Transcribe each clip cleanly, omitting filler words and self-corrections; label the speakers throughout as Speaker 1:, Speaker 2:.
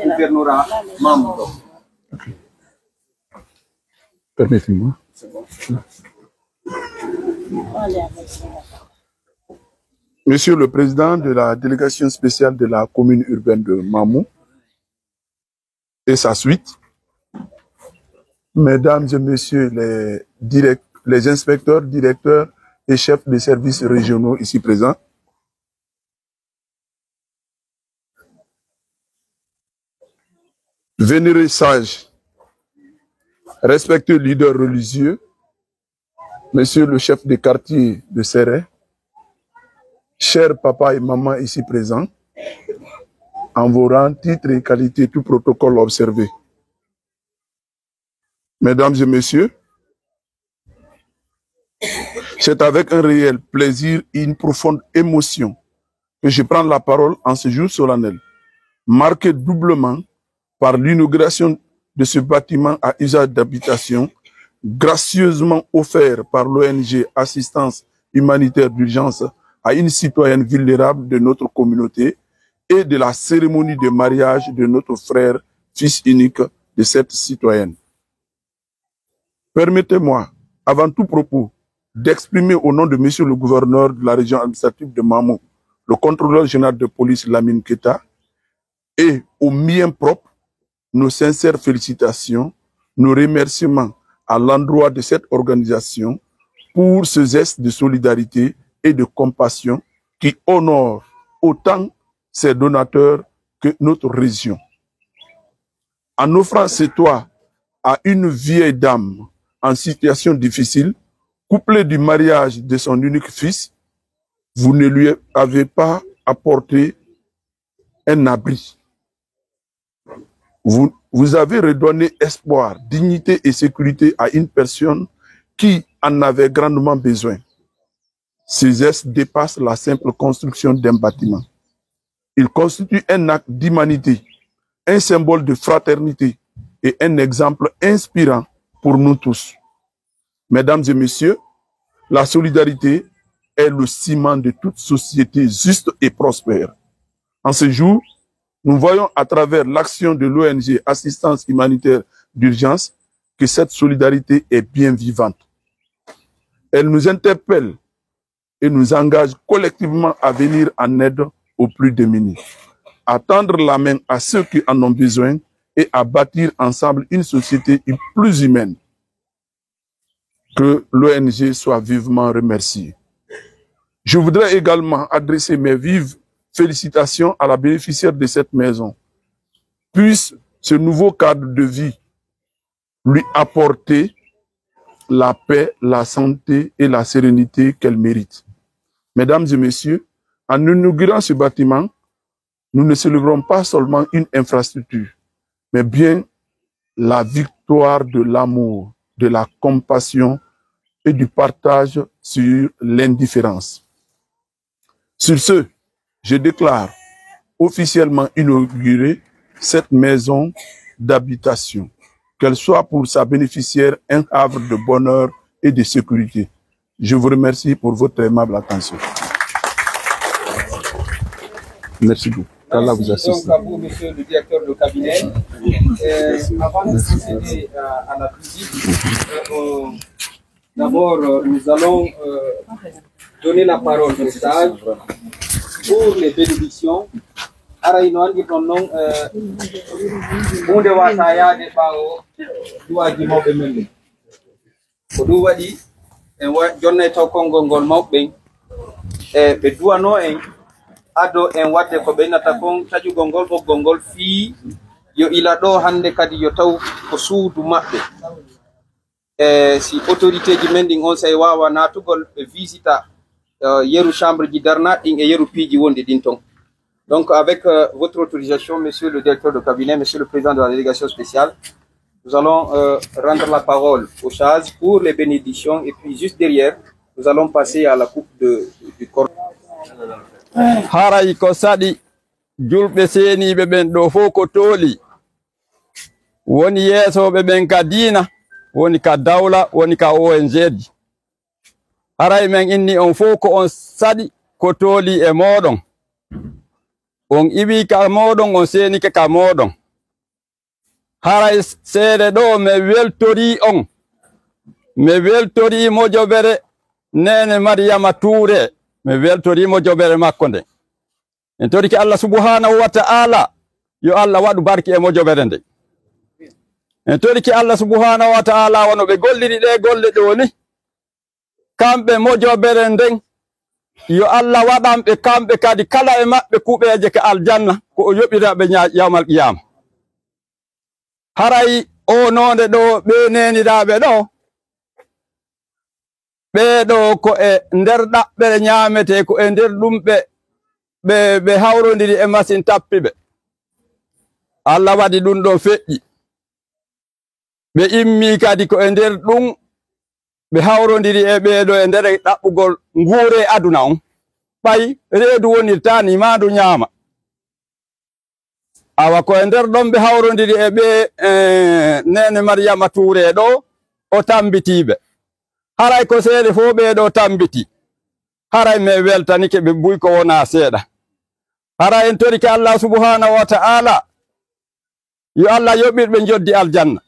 Speaker 1: gouvernorat membre.
Speaker 2: Permettez-moi. Monsieur le Président de la délégation spéciale de la commune urbaine de Mamou et sa suite, Mesdames et Messieurs les inspecteurs, directeurs et chefs des services régionaux ici présents, vénérés sages, respectueux leaders religieux, Monsieur le chef de quartier de Serré, chers papa et maman ici présents, en vos rangs, titres et qualités, tout protocole observé. Mesdames et Messieurs, c'est avec un réel plaisir et une profonde émotion que je prends la parole en ce jour solennel, marqué doublement par l'inauguration de ce bâtiment à usage d'habitation, gracieusement offert par l'ONG Assistance humanitaire d'urgence à une citoyenne vulnérable de notre communauté et de la cérémonie de mariage de notre frère, fils unique de cette citoyenne. Permettez-moi, avant tout propos, d'exprimer au nom de Monsieur le gouverneur de la région administrative de Mamou, le contrôleur général de police Lamine Keita, et aux miens propres, nos sincères félicitations, nos remerciements à l'endroit de cette organisation pour ce geste de solidarité et de compassion qui honore autant ses donateurs que notre région. En offrant ce toit à une vieille dame en situation difficile, couplée du mariage de son unique fils, vous ne lui avez pas apporté un abri. Vous avez redonné espoir, dignité et sécurité à une personne qui en avait grandement besoin. Ces gestes dépassent la simple construction d'un bâtiment. Ils constituent un acte d'humanité, un symbole de fraternité et un exemple inspirant pour nous tous. Mesdames et messieurs, la solidarité est le ciment de toute société juste et prospère. En ce jour, nous voyons à travers l'action de l'ONG Assistance humanitaire d'urgence que cette solidarité est bien vivante. Elle nous interpelle et nous engage collectivement à venir en aide aux plus démunis, à tendre la main à ceux qui en ont besoin et à bâtir ensemble une société plus humaine. Que l'ONG soit vivement remerciée. Je voudrais également adresser mes vives félicitations à la bénéficiaire de cette maison. Puisse ce nouveau cadre de vie lui apporter la paix, la santé et la sérénité qu'elle mérite. Mesdames et messieurs, en inaugurant ce bâtiment, nous ne célébrons pas seulement une infrastructure, mais bien la victoire de l'amour, de la compassion et du partage sur l'indifférence. Sur ce, je déclare officiellement inaugurer cette maison d'habitation, qu'elle soit pour sa bénéficiaire un havre de bonheur et de sécurité. Je vous remercie pour votre aimable attention. Merci beaucoup. Allah vous assiste.
Speaker 1: Donc à vous, monsieur le directeur de cabinet. Avant de procéder à la visite, d'abord, nous allons donner la parole au stage pour les bénédictions. Araïnoan dit ton nom, Monde Wataya de Bao, Doua Dimo Bemende. Oduwa di, en wa jonne taw kongo ngol mawɓe ɓe duwano en ado en wadde ko ɓennata kon taƴugol ngol ɓoggol ngol fii yo ila ɗo hande kadi yo taw ko suudu maɓɓe si autorité ji men ɗin on say wawa natugol ɓe visita yeru chambre ji darnaɗe ɗin e yeru piiji wonde ɗin ton. Donc avec votre autorisation, monsieur le directeur de cabinet, monsieur le président de la délégation spéciale, nous allons rendre la parole aux Chaz pour les bénédictions et puis juste derrière, nous allons passer à la coupe du corps.
Speaker 3: Haray ko sadi julbe senibe ben do fo ko toli woni yesobe ben ka dina woni ka dawla woni ka ONG haray men inni on fo ko on sadi ko toli e modon on ibi ka modon on seni ka modon haray seede ɗo mi weltori on mi weltori mojobere nene Mariama Touré mi weltori mojobere makko nde en toriki Allah subhanahu wa ta'ala yo Allah waɗu barki e mojobere nde en toriki Allah subhanahu wa ta'ala wono ɓe golliri ɗe golle ɗo ni kamɓe mojobere nden yo Allah waɗanɓe kamɓe kadi kala e maɓɓe kuɓeje ka aljanna ko o yoɓiraɓe yawmal qiyama haray o nonde ɗo ɓe neniraɓe ɗo ɓeɗo ko e nder ɗaɓɓere ñamete ko e nder ɗum ɓe hawrodiri e machine tappiɓe Allah waɗi ɗum ɗo feƴƴi ɓe immi kadi ko e nder ɗum ɓe hawrodiri e ɓeɗo e nder ɗaɓɓugol nguure aduna on ɓay reedu wonirtani maandu ñaama awa ko e nder ɗon ɓe hawrodiri e ɓe nene Mariama Touré ɗo o tambitiɓe haray ko seeɗe fo ɓeɗo tambiti haray me weltanike ɓe buy ko wona seeɗa haray en torike Allah subhanahu wa ta'ala yo Allah yoɓirɓe joddi aljanna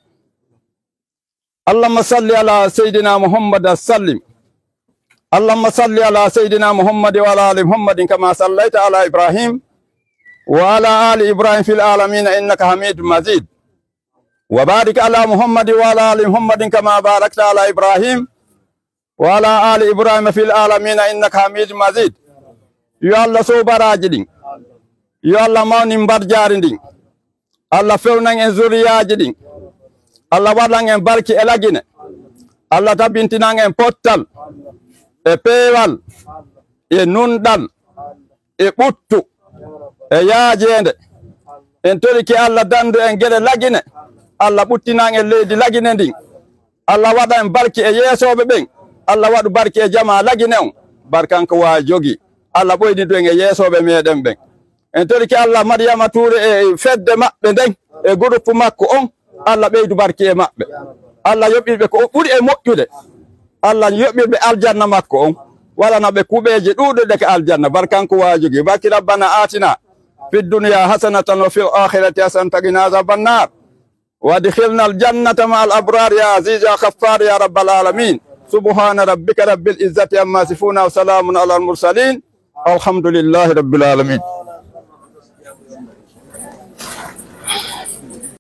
Speaker 3: اللهم صل على سيدنا محمد السلم اللهم صل على سيدنا محمد وعلى آل محمد كما صليت على إبراهيم وعلى آل إبراهيم في العالمين إنك حميد مجيد وبارك على محمد وعلى آل محمد كما باركت على إبراهيم وعلى آل إبراهيم في العالمين إنك حميد مجيد يا الله سوبراجدين يا الله مونين برجارين الله فونن en zuriyaji din Allah waɗan en barki e lagine Allah tabintinan en pottal e peewal e nunɗal e ɓuttu e yaajende en toriki Allah dandu en geɗe lagine Allah ɓuttinan en leydi lagine ndin Allah waɗa en barki e yeesoɓe ɓen Allah waɗu barki e jama lagine on barkanko wa jogi Allah ɓoyni ɗum e yeesoɓe meɗen ɓen en toriki Allah Mariama Touré e fedde maɓɓe nden e groupe makko on Allah ɓeydu barki e maɓɓe Allah yoɓɓirɓe ko ɓuri e moƴƴude Allah yoɓɓirɓe aljanna makko on walana ɓe kuɓeje ɗuɗuɗe ka aljanna barkanko wajogi barki rabbana atina fi dunya hasanatan wa fil akhirati hasanatan qina azaban nar wa adkhilna al jannata ma al abrar ya aziz ya ghaffar ya rabbal alamin subhana rabbika rabbil izzati amma yasifun wa salamun ala al mursalin alhamdulillahi rabbil alamin